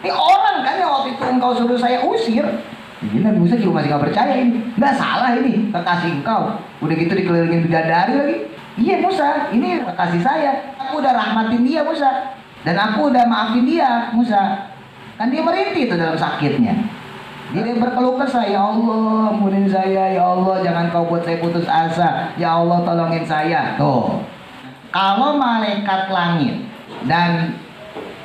Ini orang kan yang waktu itu engkau suruh saya usir. Ini Nabi Musa juga masih gak percaya ini. Nggak salah ini, kekasih engkau. Udah gitu dikelilingin bidadari lagi. Iya Musa, ini kekasih saya. Aku udah rahmatin dia Musa. Dan aku udah maafin dia Musa. Kan dia merintih itu dalam sakitnya. Dia berkeluh kesah, ya Allah, ampunin saya, ya Allah, jangan kau buat saya putus asa, ya Allah tolongin saya. Tuh, kalau malaikat langit dan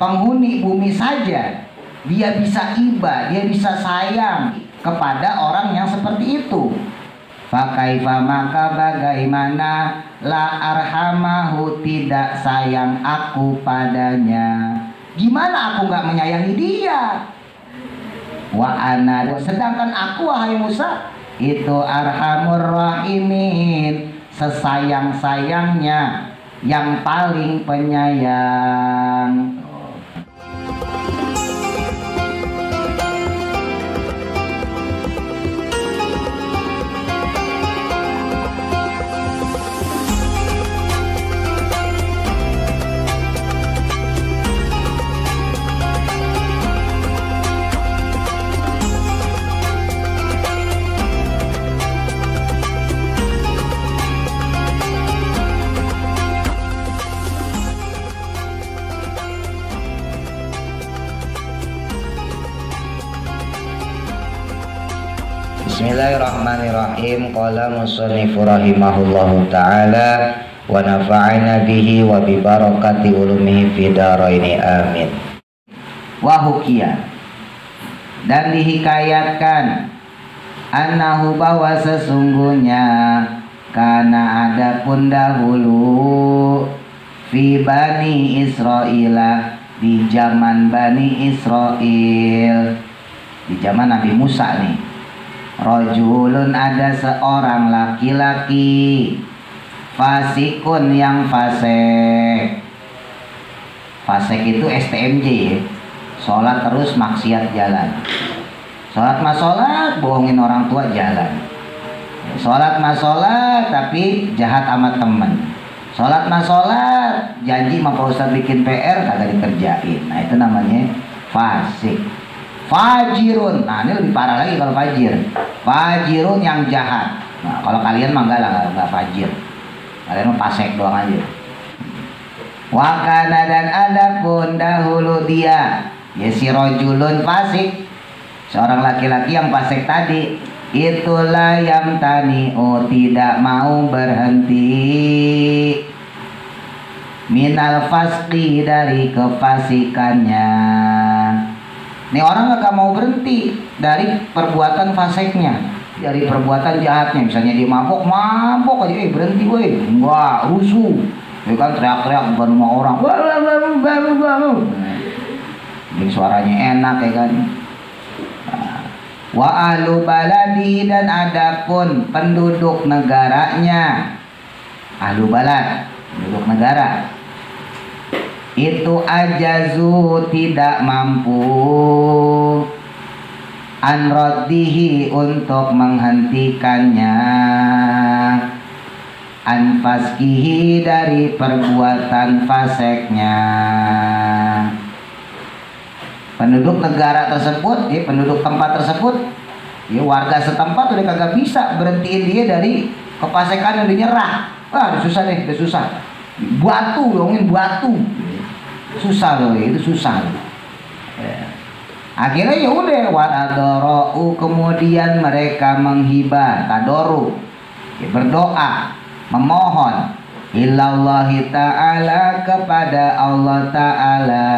penghuni bumi saja, dia bisa iba, dia bisa sayang kepada orang yang seperti itu. Fakaifa, maka bagaimana la arhamahu, tidak sayang aku padanya. Gimana aku nggak menyayangi dia? Wa ana, sedangkan aku wahai Musa itu arhamur rahimin, sesayang-sayangnya, yang paling penyayang. Bismillahirrahmanirrahim. Qala musannifu rahimahullahu ta'ala wa nafa'ana bihi wa bi barakati ulumihi fid dharaini amin. Wa hukiya, dan dihikayatkan, annahu, bahwa sesungguhnya, karena ada pun dahulu fi bani Israila, di zaman Bani Israel, di zaman Nabi Musa nih, rajulun, ada seorang laki-laki, fasikun, yang fasik. Fasik itu STMJ ya, sholat terus maksiat jalan. Sholat mah sholat, bohongin orang tua jalan. Sholat mah sholat, tapi jahat sama temen. Sholat mah sholat, janji sama Pak Ustadz bikin PR kagak dikerjain. Nah itu namanya fasik. Fajirun, nah ini lebih parah lagi kalau fajir. Fajirun, yang jahat. Nah kalau kalian mah enggak lah, enggak fajir. Kalian mah fasik doang aja. Wakana, dan ada pun dahulu dia, ya si rojulun fasik, seorang laki-laki yang fasik tadi, itulah yang tani'u, tidak mau berhenti, minal fasqi, dari kefasikannya. Ini orang gak mau berhenti dari perbuatan fasiknya, dari perbuatan jahatnya. Misalnya dia mabok aja, berhenti weh, enggak, rusuh, dia kan teriak-teriak bukan sama orang, jadi suaranya enak ya kan. Wa ahlu baladi, dan adapun penduduk negaranya, ahlu balad, penduduk negara, itu ajazu, tidak mampu, anroddihi, untuk menghentikannya, anfaskihi, dari perbuatan faseknya. Penduduk negara tersebut, ya, penduduk tempat tersebut, ya, warga setempat udah kagak bisa berhentiin dia dari kefasikan, udah nyerah. Udah susah deh, udah susah. Batu, ngomongin batu. Susah loh, itu susah loh. Ya. Akhirnya ya udah, wadadoro, kemudian mereka menghibah, tadoru, ya, berdoa, memohon, ilallahi ta'ala, kepada Allah ta'ala.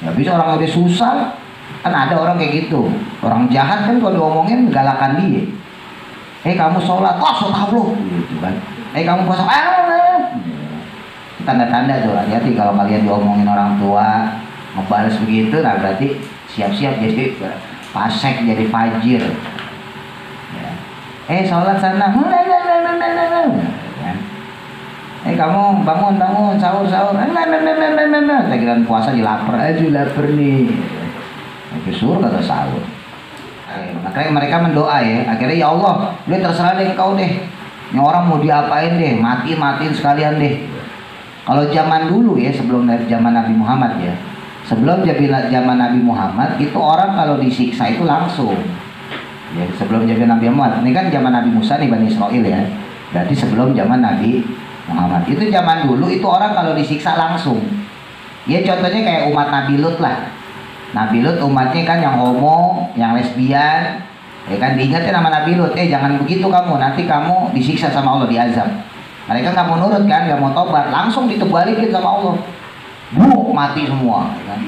Ya bisa, orang udah susah, kan ada orang kayak gitu, orang jahat kan, kalau diomongin galakan dia. Kamu sholat, sholat lu, gitu kan. Kamu puasa, tanda-tanda tuh, hati-hati kalau kalian diomongin orang tua ngebales begitu, nah berarti siap-siap jadi fasik, jadi fajir. Ya. Sholat sana, kamu bangun sahur, tegiran puasa dilapar aja, lapar nih, surga atau sahur. Makanya mereka mendoa ya, akhirnya ya Allah, udah terserah deh engkau deh, ini orang mau diapain deh, matiin sekalian deh. Kalau zaman dulu ya, sebelum dari zaman Nabi Muhammad ya, Sebelum zaman Nabi Muhammad itu orang kalau disiksa itu langsung. Ya, sebelum zaman Nabi Muhammad. Ini kan zaman Nabi Musa nih, Bani Israel ya. Berarti sebelum zaman Nabi Muhammad. Itu zaman dulu itu orang kalau disiksa langsung. Ya contohnya kayak umat Nabi Lut lah. Nabi Lut umatnya kan yang homo, yang lesbian. Ya kan diingatkan sama Nabi Lut, jangan begitu kamu, nanti kamu disiksa sama Allah, diazab. Mereka nggak mau nurut kan, nggak mau tobat, langsung ditebalikin sama Allah. Mati semua, ya kan?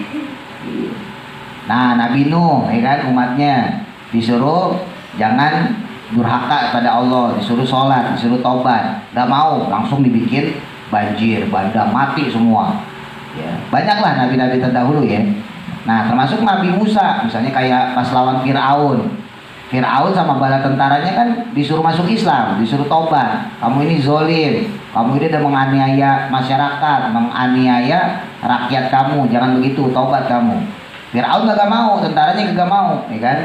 Nah, Nabi Nuh, ya kan, umatnya disuruh jangan durhaka kepada Allah, disuruh sholat, disuruh tobat, nggak mau, langsung dibikin banjir, bandang, mati semua. Ya, banyaklah nabi-nabi terdahulu ya. Nah, termasuk Nabi Musa, misalnya kayak pas lawan Fir'aun. Fir'aun sama bala tentaranya kan disuruh masuk Islam, disuruh tobat. Kamu ini zolim, kamu ini udah menganiaya masyarakat, menganiaya rakyat kamu, jangan begitu, tobat kamu. Fir'aun gak mau, tentaranya gak mau, ya kan?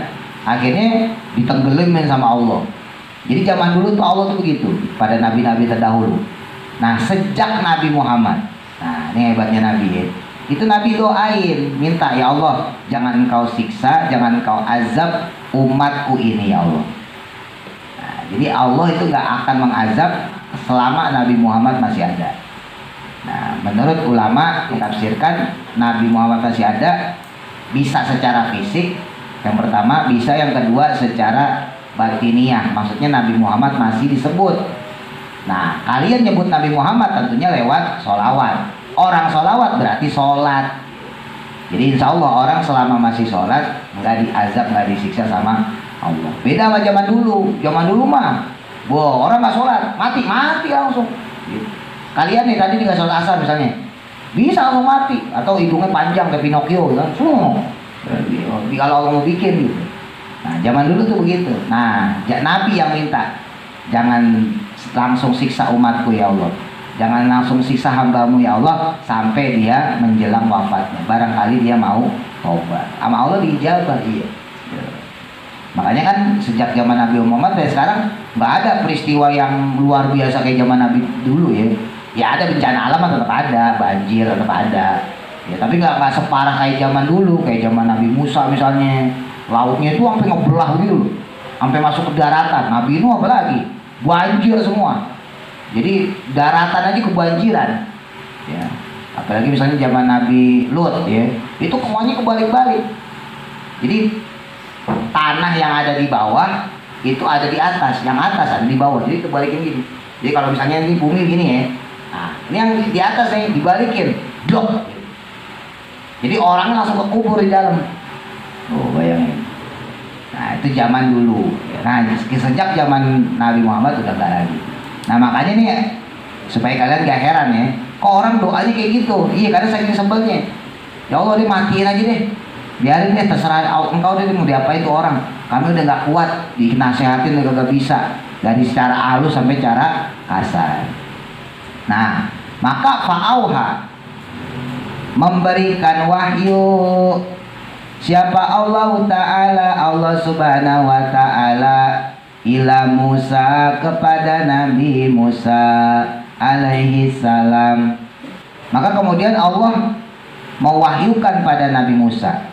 Akhirnya ditenggelamin sama Allah. Jadi zaman dulu tuh Allah tuh begitu pada nabi-nabi terdahulu. Nah, sejak Nabi Muhammad, nah ini hebatnya Nabi ya. Itu Nabi doain, minta ya Allah, jangan engkau siksa, jangan engkau azab umatku ini ya Allah. Nah, jadi Allah itu gak akan mengazab selama Nabi Muhammad masih ada. Nah, menurut ulama ditafsirkan Nabi Muhammad masih ada, bisa secara fisik, yang pertama, bisa yang kedua secara batiniah. Maksudnya Nabi Muhammad masih disebut. Nah, kalian nyebut Nabi Muhammad tentunya lewat sholawat. Orang sholawat berarti sholat. Jadi insya Allah orang selama masih sholat nggak diazab, nggak disiksa sama Allah. Beda sama zaman dulu. Zaman dulu mah, orang nggak sholat mati langsung. Kalian nih tadi nggak sholat asar misalnya, bisa langsung mati. Atau hidungnya panjang kayak Pinocchio kan, kalau Allah mau bikin gitu. Nah zaman dulu tuh begitu. Nah Nabi yang minta, jangan langsung siksa umatku ya Allah, jangan langsung siksa hambamu ya Allah sampai dia menjelang wafatnya. Barangkali dia mau tobat, sama Allah diijabah. Iya. Makanya kan sejak zaman Nabi Muhammad sampai sekarang nggak ada peristiwa yang luar biasa kayak zaman Nabi dulu ya. Ya ada bencana alam tetap ada, banjir tetap ada. Ya tapi nggak separah kayak zaman dulu, kayak zaman Nabi Musa misalnya, lautnya itu sampai ngebelah gitu, sampai masuk ke daratan. Nabi Nuh apalagi banjir semua. Jadi daratan aja kebanjiran, ya. Apalagi misalnya zaman Nabi Lut, ya, itu semuanya kebalik-balik. Jadi tanah yang ada di bawah itu ada di atas, yang atas ada di bawah. Jadi kebalikin gini. Jadi kalau misalnya ini bumi gini ya, nah ini yang di atas nih dibalikin, blok. Jadi orangnya langsung kekubur di dalam. Oh bayangin. Nah itu zaman dulu. Nah sejak zaman Nabi Muhammad udah gak lagi. Nah makanya nih supaya kalian gak heran ya, kok orang doanya kayak gitu. Iya karena saking sebelnya. Ya Allah dia matiin aja deh, biarin deh, terserah engkau deh mau diapain tuh orang. Kami udah gak kuat, dinasehatin udah gak bisa, dari secara halus sampai cara kasar. Nah maka fa'auha, memberikan wahyu. Siapa Allah Ta'ala, Allah Subhanahu wa Ta'ala, ila Musa, kepada Nabi Musa alaihi salam. Maka kemudian Allah mewahyukan pada Nabi Musa,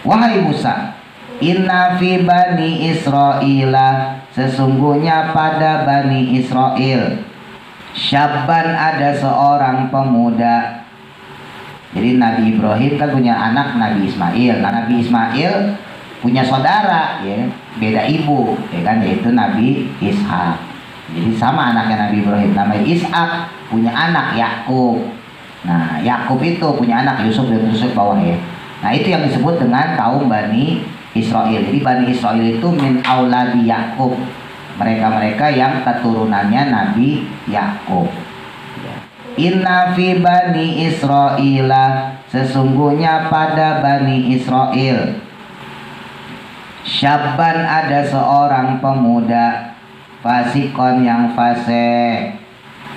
wahai Musa, inna fi bani Israila, sesungguhnya pada Bani Israel, syabban, ada seorang pemuda. Jadi Nabi Ibrahim kan punya anak Nabi Ismail. Nah, Nabi Ismail punya saudara ya, beda ibu ya kan, yaitu Nabi Ishak. Jadi sama anaknya Nabi Ibrahim, namanya Ishak, punya anak Yakub. Nah Yakub itu punya anak Yusuf, dan Yusuf bawah ya. Nah itu yang disebut dengan kaum Bani Israel. Jadi Bani Israel itu min auladi Yakub, mereka-mereka yang keturunannya Nabi Yakub. Inna fi bani Israila, sesungguhnya pada Bani Israel, syabban, ada seorang pemuda, fasikon, yang fasik,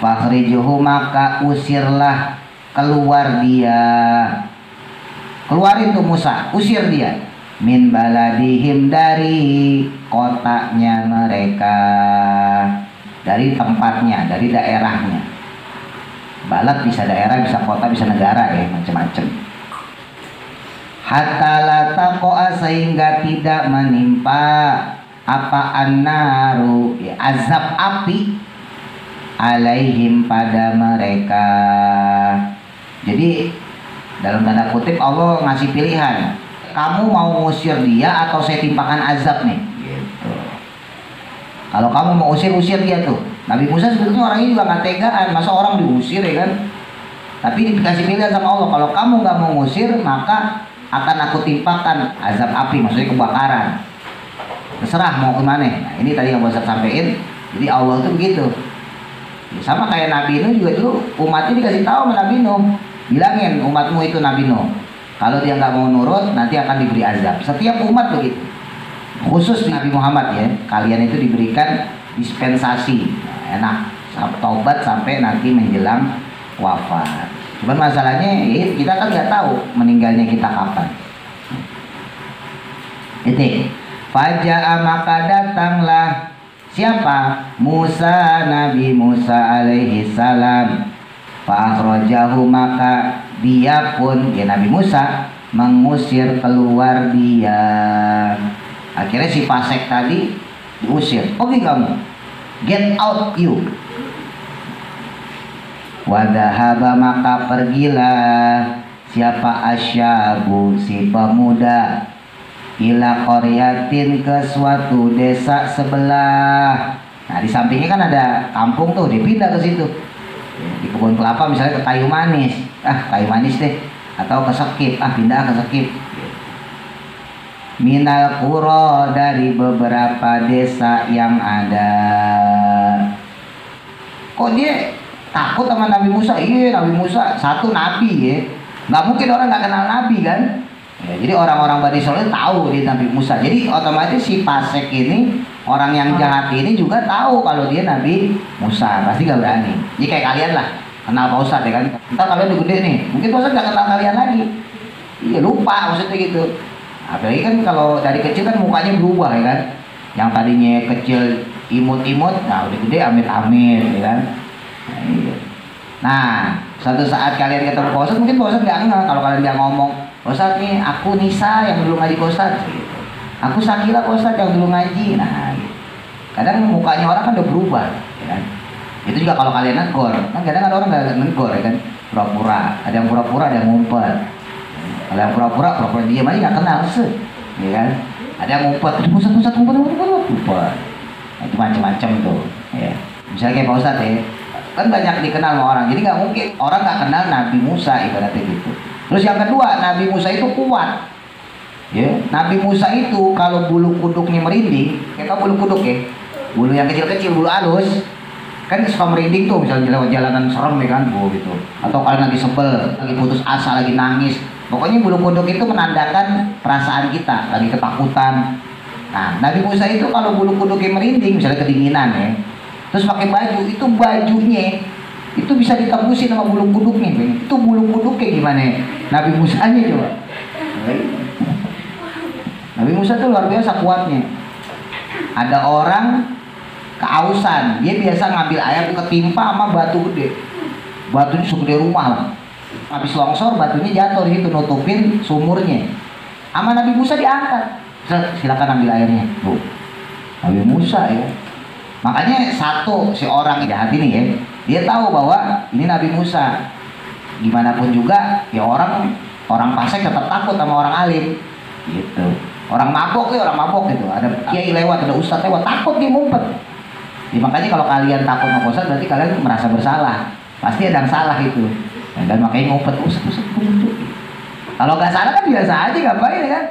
fakhrijuhu, maka usirlah, keluar dia, keluarin tuh Musa, usir dia, min baladihim, dari kotanya mereka, dari tempatnya, dari daerahnya. Balad bisa daerah, bisa kota, bisa negara ya, macam-macam. hatta la taqa'a sehingga tidak menimpa apa annaru azab api alaihim pada mereka. Jadi dalam tanda kutip Allah ngasih pilihan, kamu mau ngusir dia atau saya timpakan azab nih gitu. Kalau kamu mau usir dia tuh. Nabi Musa sebetulnya orangnya juga nggak tegaan, masa orang diusir ya kan. Tapi dikasih pilihan sama Allah, kalau kamu nggak mau ngusir maka akan aku timpakan azab api, maksudnya kebakaran. Terserah mau kemana. Nah, ini tadi yang Ustaz sampein. Jadi Allah tuh begitu. Sama kayak Nabi Nuh juga dulu, umatnya dikasih tahu sama Nabi Nuh, bilangin umatmu itu Nabi Nuh, kalau dia nggak mau nurut nanti akan diberi azab. Setiap umat begitu, khusus Nabi Muhammad ya, kalian itu diberikan dispensasi, enak, taubat sampai nanti menjelang wafat. Cuman masalahnya ya, kita kan nggak tahu meninggalnya kita kapan. Itu faja'a maka datanglah siapa? Musa, Nabi Musa alaihi salam. Fa'akhrajahu maka dia pun, ya Nabi Musa mengusir keluar dia. Akhirnya si fasik tadi diusir. Pergi kamu, get out you. Wadahaba maka pergilah siapa asyabu si pemuda ila qaryatin ke suatu desa sebelah. Nah di sampingnya kan ada kampung tuh, dia pindah ke situ. Di kebun kelapa misalnya ke kayu manis, kayu manis deh, atau ke Sekip, pindah ke Sekip. Minal qura dari beberapa desa yang ada. Kok dia takut sama Nabi Musa? Iya, Nabi Musa satu nabi ya, nggak mungkin orang nggak kenal Nabi kan. Ya, jadi orang-orang Bani Israil tahu dia Nabi Musa. Jadi otomatis si fasik ini, orang yang jahat ini juga tahu kalau dia Nabi Musa. Pasti gak berani. Jadi kayak kalian lah, kenal Pak Ustadz ya kan. Ntar kalian udah gede nih, mungkin Pak Ustadz gak kenal kalian lagi. Iya lupa maksudnya gitu. Apalagi kan kalau dari kecil kan mukanya berubah ya kan. Yang tadinya kecil imut-imut, nah udah gede amit-amit ya kan. Nah suatu saat kalian ketemu Pak Ustadz, mungkin Pak Ustadz gak ngeh kalau kalian dia ngomong, Pak Ustadz nih, aku Nisa yang dulu ngaji Pak Ustadz gitu. Aku Sakila Pak Ustadz yang dulu ngaji. Nah gitu. Kadang mukanya orang kan udah berubah ya kan? Itu juga kalau kalian negor. Kan kadang ada orang gak negor ya kan, pura-pura. Ada yang pura-pura, ada yang ngumpet. Kalau yang pura-pura diam aja gak kenal ya kan? Ada yang ngumpet, Ustadz ngumpet. Nah, itu macam-macam tuh ya. Misalnya kayak Pak Ustadz ya, kan banyak dikenal sama orang. Jadi gak mungkin orang gak kenal Nabi Musa ibaratnya gitu. Terus yang kedua, Nabi Musa itu kuat. Ya, Nabi Musa itu kalau bulu kuduknya merinding, kita bulu kuduk ya, bulu yang kecil-kecil, bulu halus, kan suka merinding tuh, misalnya lewat jalanan serem ya kan, gitu. Atau kalian lagi sebel, lagi putus asa, lagi nangis, pokoknya bulu kuduk itu menandakan perasaan kita, lagi ketakutan. Nah, Nabi Musa itu kalau bulu kuduknya merinding, misalnya kedinginan ya, terus pakai baju, itu bajunya itu bisa ditembusin sama bulu kuduknya. Itu bulu kuduknya gimana ya? Nabi Musa nya coba. Nabi Musa tuh luar biasa kuatnya. Ada orang keausan, dia biasa ngambil air ketimpa sama batu gede. Batunya segede rumah lah. Habis longsor batunya jatuh di situ nutupin sumurnya. Sama Nabi Musa diangkat. Silakan ambil airnya. Bu. Nabi Musa ya. Makanya satu si orang jahat ini ya, dia tahu bahwa ini Nabi Musa. Gimana pun juga ya orang fasik tetap takut sama orang alim gitu. Orang mabok gitu. Ada kiai lewat, ada ustadz lewat, takut dia ngumpet. Ya, makanya kalau kalian takut sama ustadz berarti kalian merasa bersalah. Pasti ada yang salah itu. Dan makanya ngumpet ustadz. Kalau nggak salah kan biasa aja ngapain ya kan?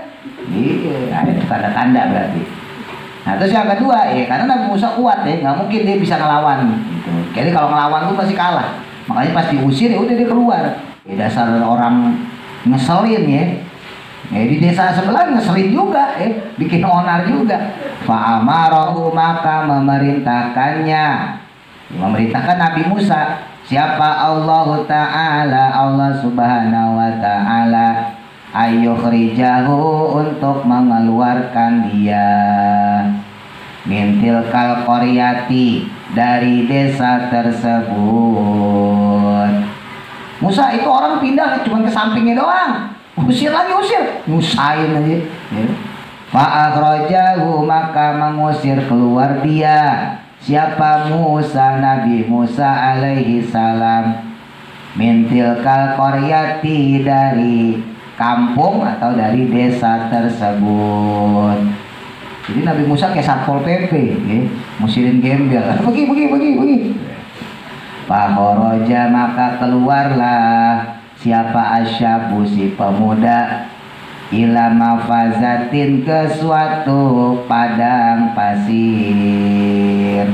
Iya, ada tanda-tanda berarti. Nah terus yang kedua ya, karena Nabi Musa kuat ya, nggak mungkin dia bisa ngelawan gitu. Jadi kalau ngelawan tuh pasti kalah. Makanya pas diusir ya udah dia keluar. Ya dasar orang ngeselin ya. Di desa sebelah ngeselin juga bikin onar juga. Fa'amarahu maka memerintahkannya, memerintahkan Nabi Musa. Siapa? Allah Ta'ala, Allah Subhanahu Wa Ta'ala, ayyukhrijahu untuk mengeluarkan dia mintil kal qaryati dari desa tersebut. Musa itu orang pindah cuma ke sampingnya doang, Usir lagi, usir, nyusahin aja. Ya. Fa'akhrajahu, maka mengusir keluar dia. Siapa? Musa, Nabi Musa alaihi salam. Min tilkal qaryati, dari kampung atau dari desa tersebut. Jadi Nabi Musa kayak Satpol PP, ya. Musirin gembel. Pergi. Fakharaja, maka keluarlah siapa asyabu, si pemuda, ila mafazatin, ke suatu padang pasir,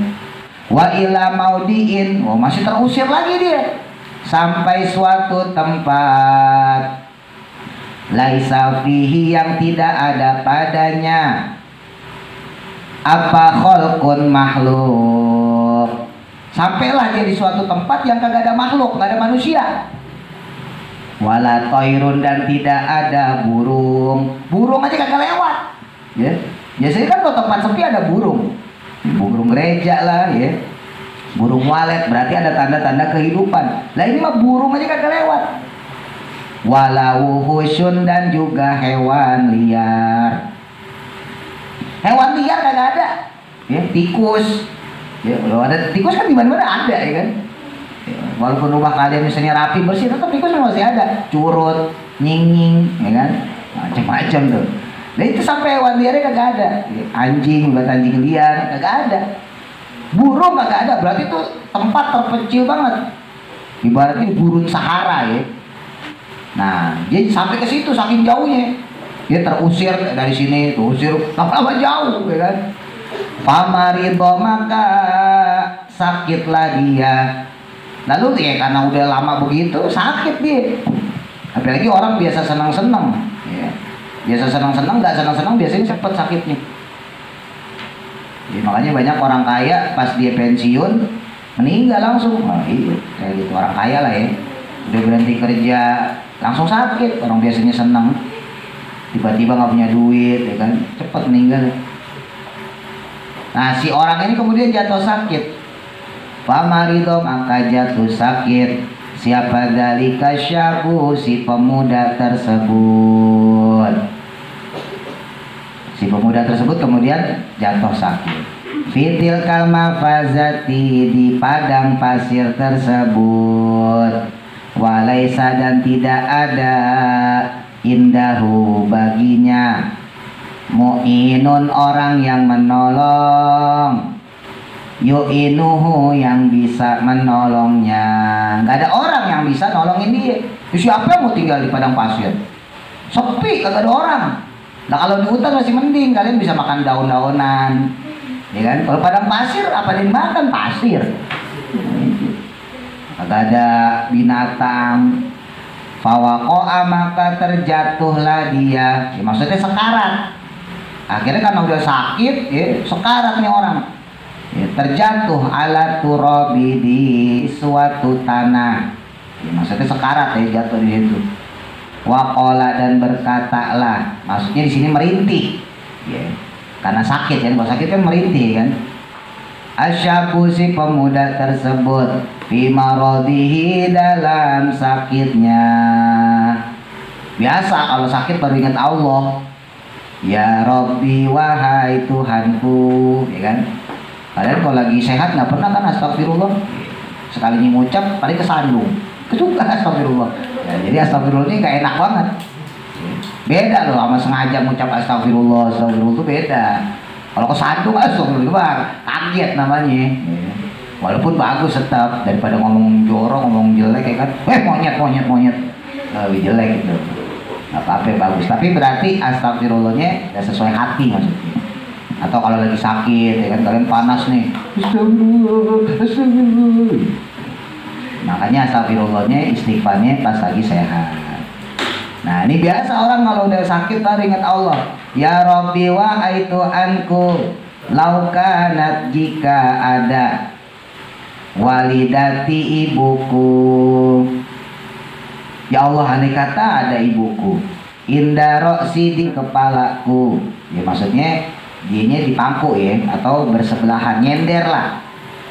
wa ila maudiin, oh masih terusir lagi dia, sampai suatu tempat, laisa fihi, yang tidak ada padanya apa kholqun, makhluk. Sampailah dia di suatu tempat yang kagak ada makhluk, kagak ada manusia. Wala toirun, dan tidak ada burung. Burung aja kagak lewat, ya. Biasanya kan kalau tempat sepi ada burung, burung gereja lah, ya, burung walet, berarti ada tanda-tanda kehidupan. Lah ini mah burung aja kagak lewat. Walau husun, dan juga hewan liar. Hewan liar kagak ada, ya. Tikus, ya, kalau ada tikus kan di mana-mana ada, ya kan. Walaupun rumah kalian misalnya rapi bersih, tetap tikus masih ada. Curut, nying-nying, ya kan, macam-macam tuh. Nah itu sampai hewan liarnya kagak ada. Anjing, buat anjing liar kagak ada. Burung kagak ada. Berarti itu tempat terpencil banget. Ibaratnya gurun Sahara, ya. Nah dia sampai ke situ saking jauhnya. Dia terusir dari sini, terusir lama-lama jauh, ya kan. Famarido, maka sakitlah dia. Lalu ya karena udah lama begitu sakit dia. Apalagi orang biasa senang-senang, ya. Biasa senang-senang, nggak senang-senang biasanya cepet sakitnya. Jadi makanya banyak orang kaya pas dia pensiun meninggal langsung. Nah, iya, kayak gitu orang kaya lah, ya. Udah berhenti kerja langsung sakit. Orang biasanya senang, tiba-tiba nggak punya duit, ya kan, cepet meninggal. Nah si orang ini kemudian jatuh sakit. Famarido, maka jatuh sakit siapa? Dzalika syabu, si pemuda tersebut. Si pemuda tersebut kemudian jatuh sakit. Fitil kalmafazati, di padang pasir tersebut. Walaisa, dan tidak ada indahu, baginya, mu'inun, orang yang menolong, yu'inuhu, yang bisa menolongnya. Nggak ada orang yang bisa nolongin dia. Siapa yang mau tinggal di padang pasir? Sepi, kagak ada orang. Nah kalau di hutan masih mending, kalian bisa makan daun-daunan, ya kan. Kalau padang pasir apa yang makan? Pasir. Kagak ada binatang. Fawaqo'a, maka terjatuhlah dia, ya, maksudnya sekarat. Akhirnya karena udah sakit, ya, sekarat nih orang. Ya, terjatuh ala turabi, di suatu tanah, ya, maksudnya sekarat, ya, jatuh di situ. Waqala, dan berkatalah, maksudnya di sini merintih, ya, karena sakit kan. Kalau sakit kan merintih kan. Asyabu, si pemuda tersebut, fi maradihi, dalam sakitnya. Biasa kalau sakit baru ingat Allah. Ya Rabbi, wahai Tuhanku, ya kan. Kalian kalau lagi sehat nggak pernah kan astagfirullah? Sekali ngucap paling kesandung, kesuka astagfirullah. Ya, jadi astagfirullah ini nggak enak banget. Beda loh sama sengaja ngucap astagfirullah. Astagfirullah itu beda. Kalau kesandung astagfirullah kaget namanya. Ya. Walaupun bagus tetap, daripada ngomong jorok, ngomong jelek, ya kan. Monyet. Lebih jelek gitu. Apa-apa bagus. Tapi berarti astagfirullahnya ya sesuai hati maksudnya. Atau kalau lagi sakit, ya kan, kalian panas nih, astagfirullah. Makanya astagfirullahnya, istighfarnya pas lagi sehat. Nah ini biasa orang kalau udah sakit baru ingat Allah. Ya Rabbi, wa aitu anku, laukanat, jika ada, walidati, ibuku. Ya Allah, andai kata ada ibuku, inda roksi, di kepalaku. Ya maksudnya dianya di pangku, ya, atau bersebelahan, nyender lah.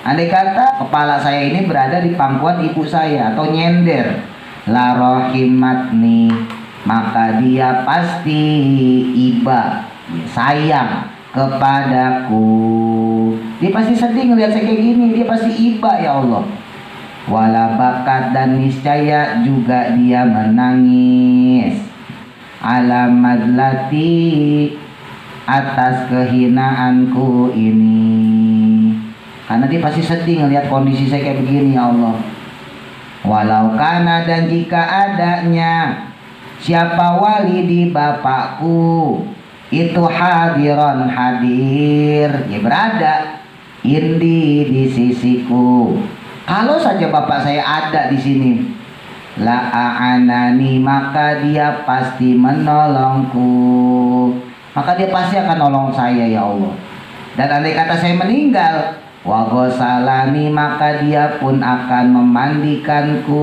Andai kata kepala saya ini berada di pangkuan ibu saya atau nyender, la rohimatni, maka dia pasti iba, sayang kepadaku. Dia pasti sedih ngelihat saya kayak gini, dia pasti iba ya Allah. Wala bakat, dan niscaya juga dia menangis, ala madlati, atas kehinaanku ini. Karena dia pasti sedih ngelihat kondisi saya kayak begini ya Allah. Walau kana, dan jika adanya siapa wali di bapakku itu hadiron, hadir, ya berada, indi, di sisiku. Kalau saja bapak saya ada di sini, la a'anani, maka dia pasti menolongku, maka dia pasti akan nolong saya ya Allah. Dan andai kata saya meninggal, wa ghasalani, maka dia pun akan memandikanku,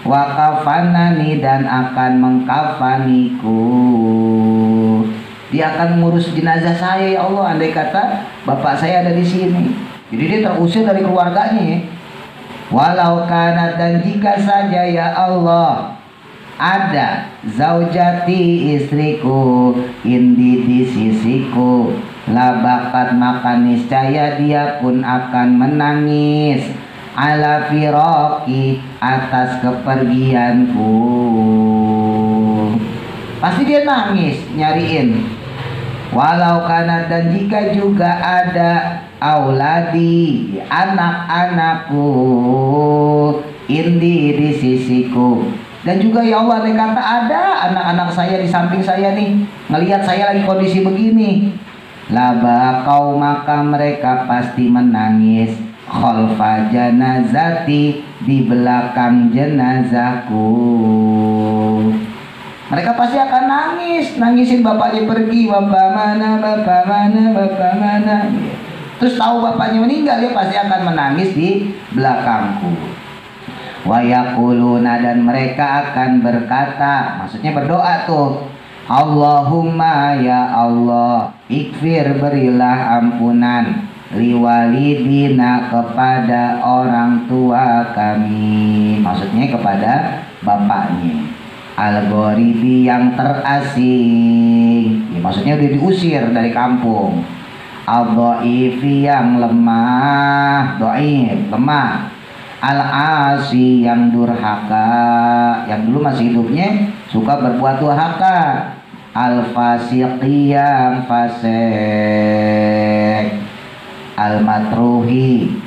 wa kafanani, dan akan mengkafaniku. Dia akan mengurus jenazah saya ya Allah andai kata bapak saya ada di sini. Jadi dia terusir dari keluarganya ya. Walau kana, dan jika saja ya Allah ada zaujati, istriku, indi, di sisiku, labakat, maka niscaya dia pun akan menangis, ala firaqi, atas kepergianku. Pasti dia nangis nyariin. Walau kana, dan jika juga ada auladi, anak-anakku, indi, di sisiku. Dan juga ya Allah andai kata ada anak-anak saya di samping saya nih, ngelihat saya lagi kondisi begini, labakau, maka mereka pasti menangis, khalfa janazati, di belakang jenazahku. Mereka pasti akan nangis, nangisin bapaknya pergi, bapak mana, bapak mana, bapak mana. Terus tahu bapaknya meninggal, dia pasti akan menangis di belakangku. Wa yaquluna, dan mereka akan berkata, maksudnya berdoa tuh, Allahumma, ya Allah, ikfir, berilah ampunan, liwalidina, kepada orang tua kami, maksudnya kepada bapaknya, al-ghoribi, yang terasing, ya, maksudnya udah diusir dari kampung, al-dhaifi, yang lemah, dhaif, lemah, al-asi, yang durhaka, yang dulu masih hidupnya suka berbuat durhaka, al-fasiqi, yang fasik, al-matruhi,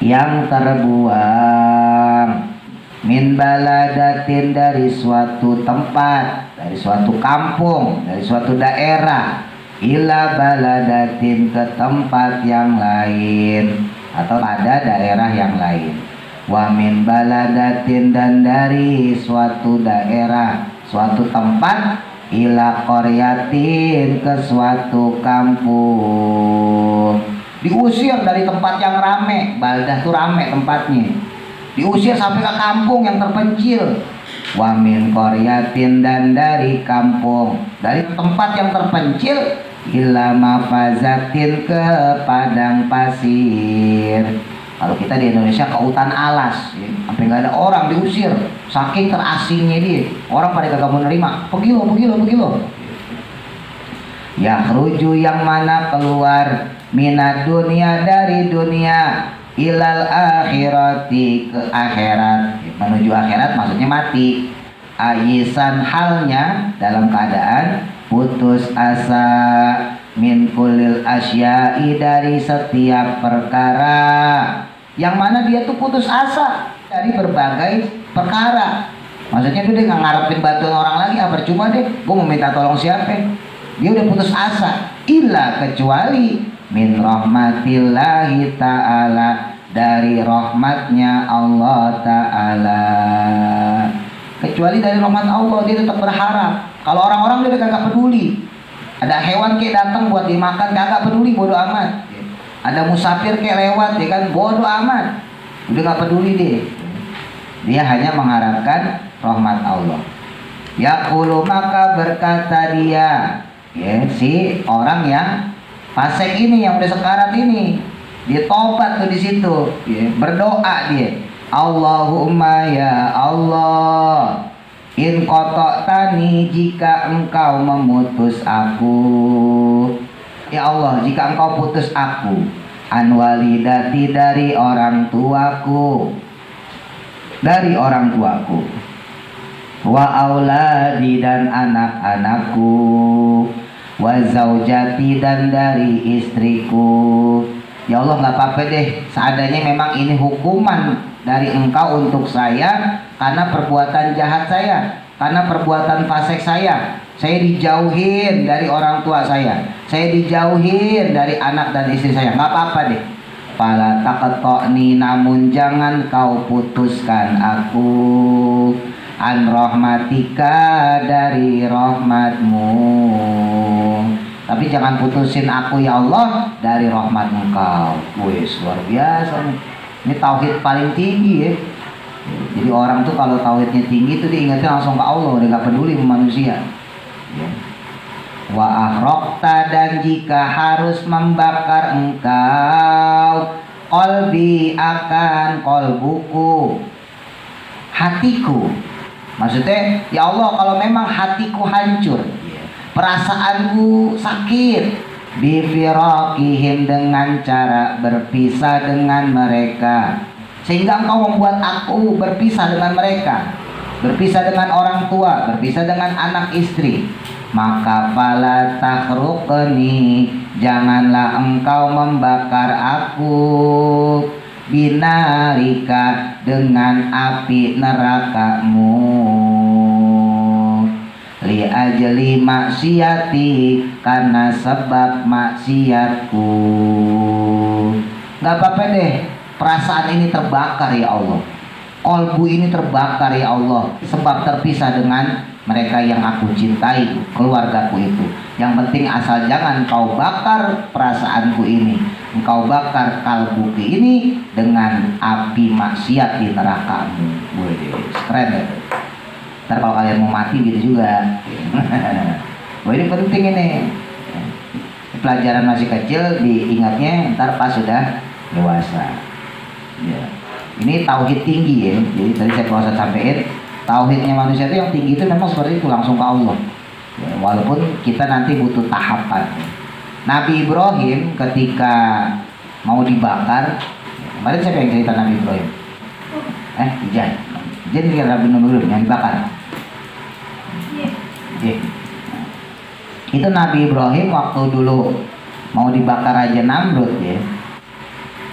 yang terbuang, min baladatin, dari suatu tempat, dari suatu kampung, dari suatu daerah, ila baladatin, ke tempat yang lain atau pada daerah yang lain, wa min baladatin, dan dari suatu daerah, suatu tempat, ila qaryatin, ke suatu kampung. Diusir dari tempat yang rame, baldah tuh rame tempatnya, diusir sampai ke kampung yang terpencil. Wa min qaryatin, dan dari kampung, dari tempat yang terpencil, ila mafazatin, ke padang pasir. Kalau kita di Indonesia ke hutan alas ya, sampai nggak ada orang, diusir saking terasingnya dia, orang pada kagak mau nerima, pergi lo, pergi lo, pergi lo. Yakhruju, yang mana keluar, minad dunia, dari dunia, ilal akhirati, ke akhirat, menuju akhirat maksudnya mati, ayisan, halnya dalam keadaan putus asa, min kulil asya'i, dari setiap perkara, yang mana dia tuh putus asa dari berbagai perkara. Maksudnya dia nggak ngarepin bantuan orang lagi, percuma deh, gue mau minta tolong siapa, dia udah putus asa. Illa, kecuali, min rahmatillahi ta'ala, dari rahmatnya Allah ta'ala, kecuali dari rahmat Allah dia tetap berharap. Kalau orang-orang dia udah kagak peduli, ada hewan kayak datang buat dimakan kagak peduli, bodo amat. Ada musafir kayak lewat ya kan, bodo amat, udah gak peduli deh. Dia hanya mengharapkan rahmat Allah. Yaqulu, maka berkata dia, ya, si orang yang fasik ini, yang udah sekarat ini, dia tobat tuh di situ, ya, berdoa dia, Allahumma, ya Allah, In qata'tani, jika engkau memutus aku. Ya Allah, jika engkau putus aku, an walidati, dari orang tuaku, dari orang tuaku, wa auladi, dan anak-anakku, wa zaujati, dan dari istriku. Ya Allah, nggak apa-apa deh, seadanya memang ini hukuman dari engkau untuk saya karena perbuatan jahat saya, karena perbuatan fasik saya dijauhin dari orang tua saya dijauhin dari anak dan istri saya, nggak apa-apa deh. Fala taqta'ni, namun jangan kau putuskan aku, an rahmatika, dari rahmatmu. Tapi jangan putusin aku ya Allah dari rahmat engkau. Wis, luar biasa nih. Ini tauhid paling tinggi ya. Jadi orang tuh kalau tauhidnya tinggi tuh diingatnya langsung ke Allah, udah gak peduli sama manusia. Wa ahraqta, dan jika harus membakar engkau, qalbi, akan qalbuku, hatiku. Maksudnya ya Allah, kalau memang hatiku hancur, perasaanku sakit, bifiraqihim, dengan cara berpisah dengan mereka, sehingga engkau membuat aku berpisah dengan mereka, berpisah dengan orang tua, berpisah dengan anak istri, maka fala tahruqni, janganlah engkau membakar aku, binarika, dengan api nerakamu, li ajli maksiati, karena sebab maksiatku. Gak apa-apa deh, perasaan ini terbakar ya Allah, kolbu ini terbakar ya Allah, sebab terpisah dengan mereka yang aku cintai, keluargaku itu. Yang penting asal jangan kau bakar perasaanku ini, engkau bakar kalbuku ini dengan api maksiat di nerakamu. Wih, keren ya. Ntar kalau kalian mau mati gitu juga. Wah, ini penting ini. Pelajaran masih kecil diingatnya ntar pas sudah dewasa. Ya. Ini tauhid tinggi ya. Jadi tadi saya proses sampein, tauhidnya manusia itu yang tinggi itu memang seperti itu, langsung ke Allah. Ya, walaupun kita nanti butuh tahapan. Nabi Ibrahim ketika mau dibakar, kemarin saya pengen cerita Nabi Ibrahim. Jadi Nabi Ibrahim yang dibakar. Yeah. Itu Nabi Ibrahim waktu dulu mau dibakar Raja Namrud ya.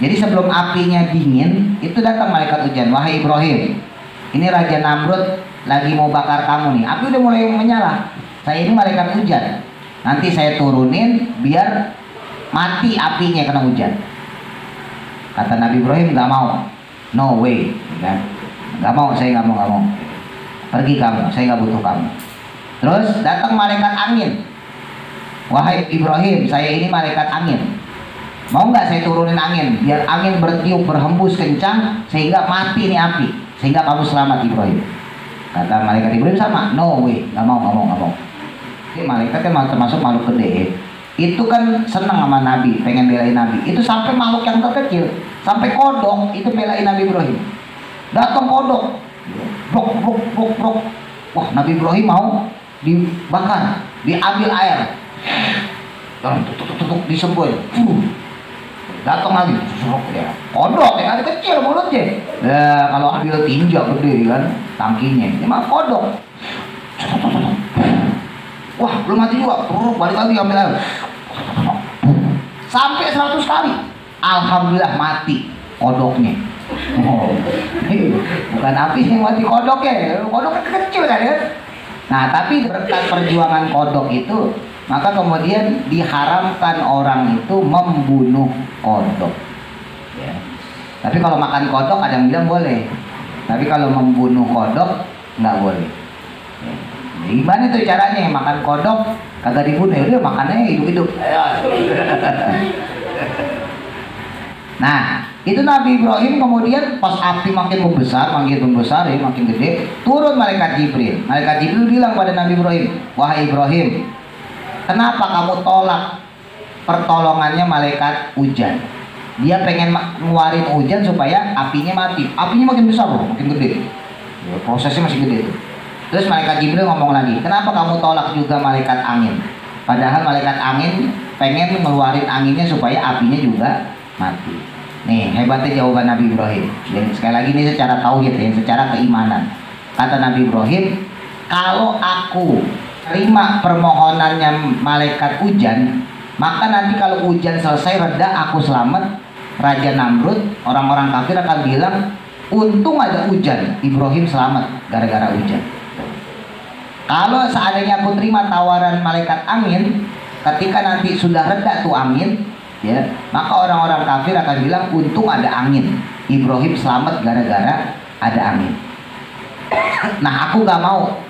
Jadi sebelum apinya dingin, itu datang malaikat hujan. Wahai Ibrahim, ini Raja Namrud lagi mau bakar kamu nih. Api udah mulai menyala. Saya ini malaikat hujan. Nanti saya turunin biar mati apinya kena hujan. Kata Nabi Ibrahim, nggak mau. No way. Nggak mau, saya nggak mau. Pergi kamu, saya nggak butuh kamu. Terus datang malaikat angin. Wahai Ibrahim, saya ini malaikat angin. Mau nggak saya turunin angin biar angin bertiup berhembus kencang sehingga mati nih api, sehingga kamu selamat Ibrahim. Kata malaikat Ibrahim sama, no way, nggak mau. Ini malaikat kan termasuk makhluk gede. Itu kan senang sama Nabi, pengen belain Nabi. Itu sampai makhluk yang terkecil, sampai kodok itu belain Nabi Ibrahim. Datang kodok, brok. Wah, Nabi Ibrahim mau dibakar, diambil air, tutuk disembur. Datang lagi, kodok ya, ada kecil mulutnya. Ya kalau ambil tinjau gede kan, tangkinya. Ini mah kodok. Wah, belum mati juga. Balik lagi ambil air. Sampai 100 kali. Alhamdulillah mati kodoknya. Oh, bukan api yang mati kodoknya. Kodok kecil kan ya. Nah, tapi berkat perjuangan kodok itu, maka kemudian diharamkan orang itu membunuh kodok. Ya. Tapi kalau makan kodok ada yang bilang boleh. Tapi kalau membunuh kodok nggak boleh. Ya. Gimana tuh caranya makan kodok kagak dibunuh? Ya udah makannya hidup-hidup. Nah, itu Nabi Ibrahim kemudian pas api makin membesar ya, makin gede, turun malaikat Jibril. Malaikat Jibril bilang pada Nabi Ibrahim, wahai Ibrahim, kenapa kamu tolak pertolongannya malaikat hujan? Dia pengen ngeluarin hujan supaya apinya mati. Apinya makin besar loh, makin gede. Ya, prosesnya masih gede tuh. Terus malaikat Jibril ngomong lagi, kenapa kamu tolak juga malaikat angin? Padahal malaikat angin pengen ngeluarin anginnya supaya apinya juga mati. Nih hebatnya jawaban Nabi Ibrahim. Dan sekali lagi ini secara tauhid ya, secara keimanan. Kata Nabi Ibrahim, kalau aku terima permohonannya malaikat hujan, maka nanti kalau hujan selesai reda aku selamat. Raja Namrud, orang-orang kafir akan bilang, untung ada hujan, Ibrahim selamat gara-gara hujan. Kalau seandainya aku terima tawaran malaikat angin, ketika nanti sudah reda tuh angin, ya, maka orang-orang kafir akan bilang untung ada angin, Ibrahim selamat gara-gara ada angin. Nah, aku gak mau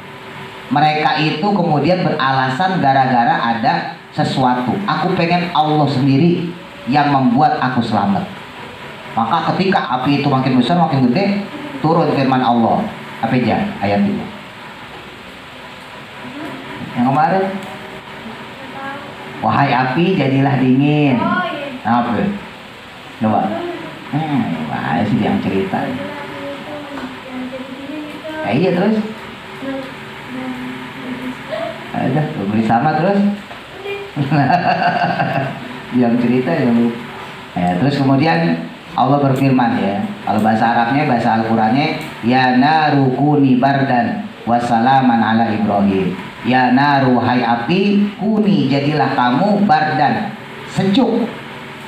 mereka itu kemudian beralasan gara-gara ada sesuatu. Aku pengen Allah sendiri yang membuat aku selamat. Maka ketika api itu makin besar, makin gede, turun firman Allah. Apa aja ayat ini? Yang kemarin, wahai api jadilah dingin. Apa? Coba. Wah, sih yang cerita. Iya terus. Ada beri sama terus. Yang cerita yang ya, terus kemudian Allah berfirman ya, kalau bahasa Arabnya, bahasa Al-Qurannya, ya naru kuni bardan wassalaman ala Ibrahim. Ya naru, hai api, kuni jadilah kamu bardan, sejuk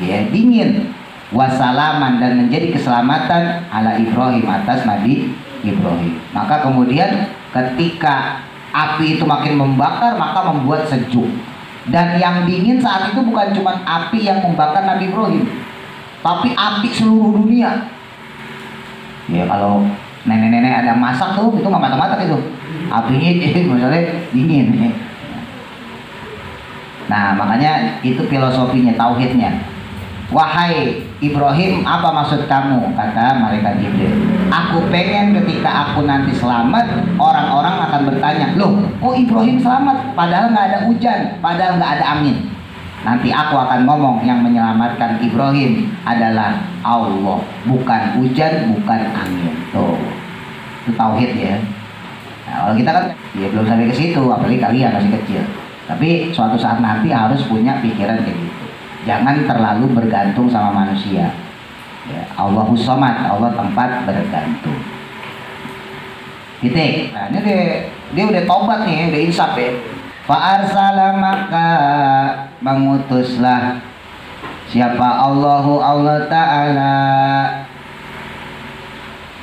ya, dingin, wassalaman dan menjadi keselamatan ala Ibrahim, atas Nabi Ibrahim. Maka kemudian ketika api itu makin membakar, maka membuat sejuk. Dan yang dingin saat itu bukan cuma api yang membakar Nabi Ibrahim, tapi api seluruh dunia. Ya kalau nenek-nenek ada masak tuh, itu nggak masak-masak itu, apinya misalnya dingin. Nah makanya itu filosofinya, tauhidnya. Wahai Ibrahim, apa maksud kamu? Kata malaikat Jibril, aku pengen ketika aku nanti selamat, orang-orang akan bertanya, loh kok Ibrahim selamat padahal nggak ada hujan, padahal nggak ada angin. Nanti aku akan ngomong yang menyelamatkan Ibrahim adalah Allah, bukan hujan, bukan angin. Tuh, itu tauhid ya. Nah, kalau kita kan ya belum sampai ke situ, apalagi kalian masih kecil. Tapi suatu saat nanti harus punya pikiran kayak gitu. Jangan terlalu bergantung sama manusia. Ya, Allahus Somad, Allah tempat bergantung. Titik. Nah, ini dia udah tobat nih, udah insaf ya. Fa'arsala, maka mengutuslah siapa Allahu, Allah Ta'ala,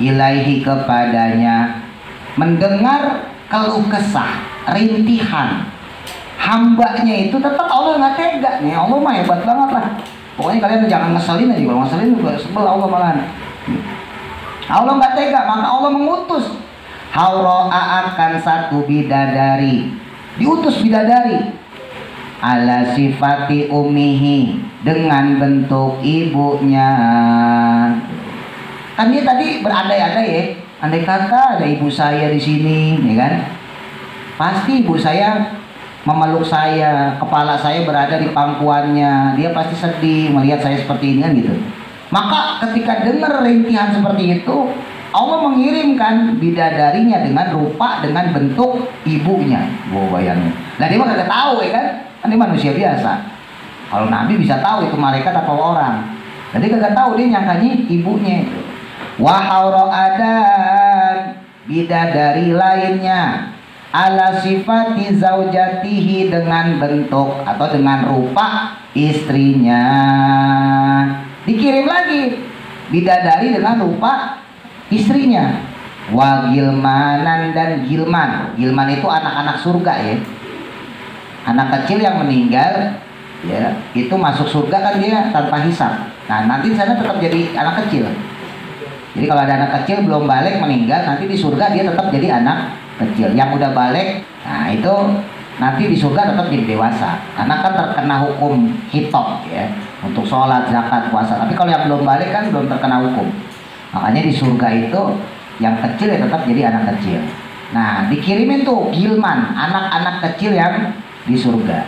ilaihi kepadanya, mendengar keluh kesah, rintihan hambanya itu. Tetap Allah nggak tega nih, Allah mah hebat banget lah. Pokoknya kalian jangan ngeselin aja, kalau ngeselin juga sebel Allah malahan. Allah nggak tega, maka Allah mengutus Hauro'a, akan satu bidadari, diutus bidadari, ala sifati umihi, dengan bentuk ibunya. Kan dia tadi berandai-andai ya, andai kata ada ibu saya di sini, ya kan? Pasti ibu saya memeluk saya, kepala saya berada di pangkuannya, dia pasti sedih melihat saya seperti ini kan gitu. Maka ketika dengar rintihan seperti itu, Allah mengirimkan bidadarinya dengan rupa, dengan bentuk ibunya. Wow, bayangin. Nah dia mah kagak tahu ya kan? Kan dia manusia biasa. Kalau Nabi bisa tahu itu malaikat atau orang. Jadi kagak tahu, dia nyangkanya ibunya itu. Wahauro'adan, bidadari lainnya, ala sifati zaujatihi, dengan bentuk atau dengan rupa istrinya. Dikirim lagi bidadari dengan rupa istrinya. Wa gilmanan, dan gilman. Gilman itu anak-anak surga ya. Anak kecil yang meninggal ya, itu masuk surga kan dia tanpa hisab. Nah nanti di sana tetap jadi anak kecil. Jadi kalau ada anak kecil belum balik meninggal, nanti di surga dia tetap jadi anak kecil. Yang udah balik, nah itu nanti di surga tetap jadi dewasa, karena kan terkena hukum hitop ya, untuk sholat, zakat, puasa. Tapi kalau yang belum balik kan belum terkena hukum. Makanya di surga itu yang kecil ya tetap jadi anak kecil. Nah dikirimin tuh gilman, anak-anak kecil yang di surga.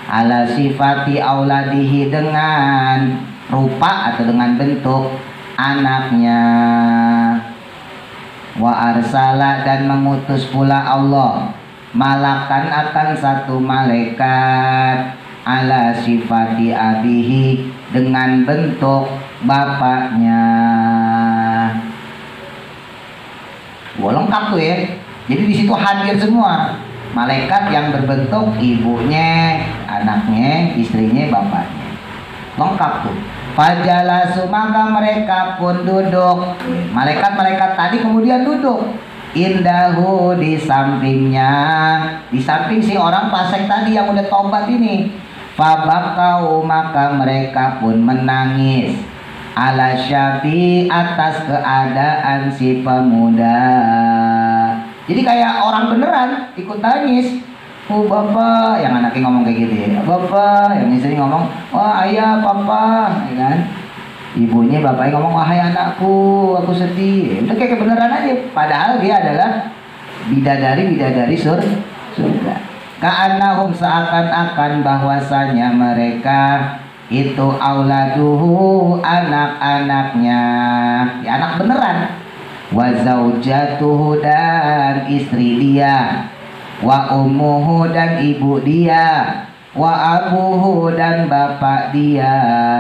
Ala sifati auladihi, dengan rupa atau dengan bentuk anaknya. Wa arsala dan mengutus pula Allah malakan akan satu malaikat ala sifati abihi dengan bentuk bapaknya. Wah, lengkap tuh ya. Jadi di situ hadir semua malaikat yang berbentuk ibunya, anaknya, istrinya, bapaknya. Lengkap tuh. Fajalasu maka mereka pun duduk. Malaikat-malaikat tadi kemudian duduk. Indahu di sampingnya, di samping si orang fasik tadi yang udah tobat ini. Fabakau maka mereka pun menangis. Ala syafi atas keadaan si pemuda. Jadi kayak orang beneran ikut tangis. Oh bapak, yang anaknya ngomong kayak gitu ya. Bapak, yang istri ngomong, wah ayah, papa, ya kan? Ibunya, bapaknya ngomong, wahai anakku, aku sedih. Udah kayak beneran aja. Padahal dia adalah bidadari surga. Ka'annahum seakan-akan bahwasanya mereka itu auladuhu anak-anaknya, ya anak beneran. Wa zaujatuhu dan istri dia. Wa ummuhu dan ibu dia, wa abuhu dan bapak dia.